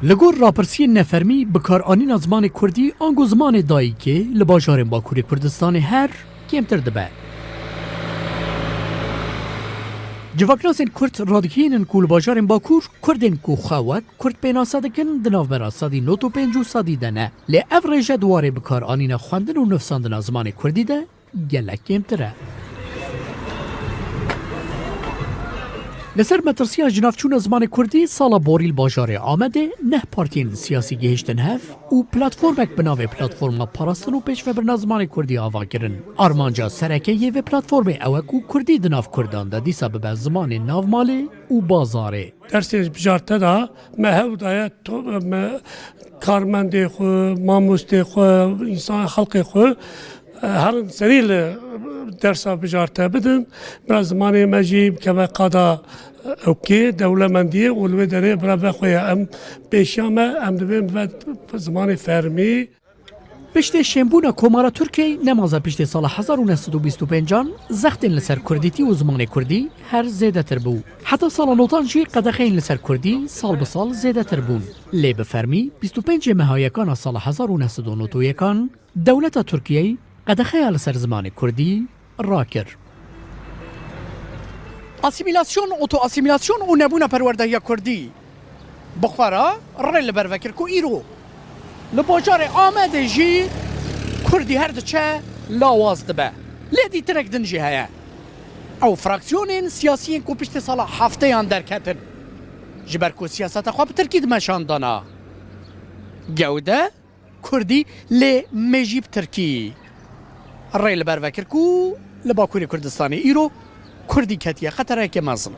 لگور راپرسی نفرمی بکارانین زمان کردی آنگو زمان دایی که لباجار باکوری کردستان هر کمتر دبه. جواکناسین کرد رادکینن کول باجار باکور کردن کو خواهد کرد بیناسا دکن دناو برا سادی نوتو پنجو سادی دنه لی افریج دواره بکارانین خواندن و نفساندن زمان کردی ده گلک کمتره. لسر مترسیا جنافچون زمان کردی سالا بوریل باجار آمده نه پارتین سیاسی گهشتن هف و پلاتفورمک بناوه پلاتفورم پاراستن و پیش و برنا زمان کردی آوا کرن. آرمانجا سرکه و پلاتفورم اوکو کردی دناف کردان دا دیسا به زمان ناو ماله و بازاره. درسی بجارته دا مهو دایا کارمنده خو، ماموسته خو، انسان خلق خو هر سریل درس بجارته بدن برای زمان مجیب که قضا اوکی دولتمندی اولوی داره برای بخوی ام پیشیامه ام دویم و زمان فرمی پشت شنبونا کمارا ترکی نمازه پشت سال 1925 زختن لسر کردیتی و زمان کردی هر زیده تر بو. حتی سال نوتانجی قدخین لسر کردی سال به سال زیده تر بون. لی بفرمی 25 مهایکان سال 1991 دولت ترکیه قدخه لسر زمان کردی راکر. اسیمیلاسیون اوتو اسیمیلاسیون و نبونا پروردهی کردی بخوارا ریل بروکر کو ایرو لباجار آمده جی کردی هر دچه لاواز دبه لیدی ترک دنجی هیا او فراکسیونین سیاسیین کو پشت سالا هفته یان درکتن جبر کو سیاست خواب ترکی دمشان دانا گوده کردی لی مجیب ترکی ریل بروکر کو لباکوری کردستانی ایرو کردی کتیه خطره که مزم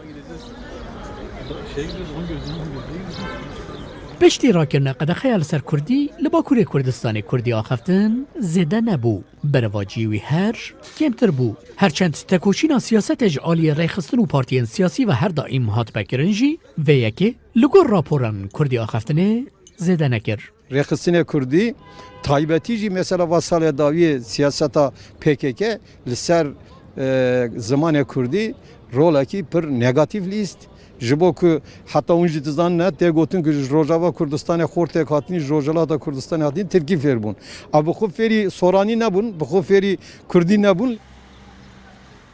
پشتی را کرنه قدخه لسر کردی لباکوری کردستانی کردی آخفتن زیده نبو برواجیوی هر کمتر بو هرچند تکوشینا سیاست اجعالی ریخستن و پارتین سیاسی و هر دائم هات بکرنجی و یکی لگور راپوران کردی آخفتنه زیده نکر ریخستن کردی تایبتی جی مثلا واسال داوی سیاستا PKK لسر زمان کردی رولاکی پر نگاتیو لیست جبو که حتی اونجی تزان نه تگوتن که روجاوا کردستان خورت کاتنی روجالا دا کردستان هاتین ترکی فیر بون ابو خوب فری سورانی نبون بخو فری کردی نبون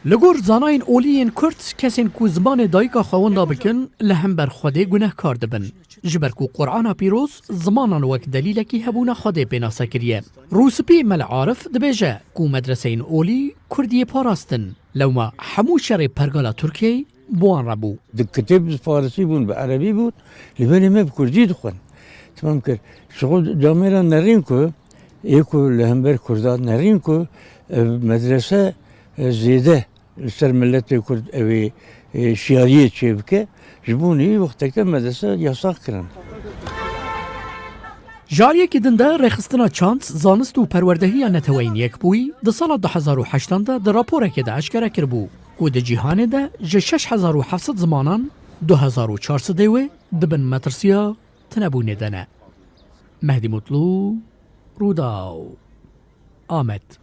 لگور زاناین اولیین کرد کسین کو زمان دایکا خواندا بکن لهم بر خوده گناه کار دبن جبر کو قرآن پیروز زمانان وک دلیلکی هبونا خوده پینا سکریه روسپی مل عارف دبیجه کو مدرسین اولی کردی پاراستن لوما همو شر پرگالا ترکیه بوان ربو کتاب فارسی بود به عربی بود لیبانی ما بکردی دخون تمام کرد شغل جامعه نرین کو یکو لهم بر کردان نرین کو مدرسه زیده سر ملت کرد اوی شیاریه چه بکه جبونی وقتی که مدرسه یاساق کردن. جاریه که دنده رخستنا چانس زانست و پروردهی نتوین یک بوی ده سال 2008 ده راپوره که ده اشکره کر بو و ده جیهانه ده جه 6700 زمانان 2400 و دبن مترسیا تنبونه دنه. مهدی مطلو روداو آمد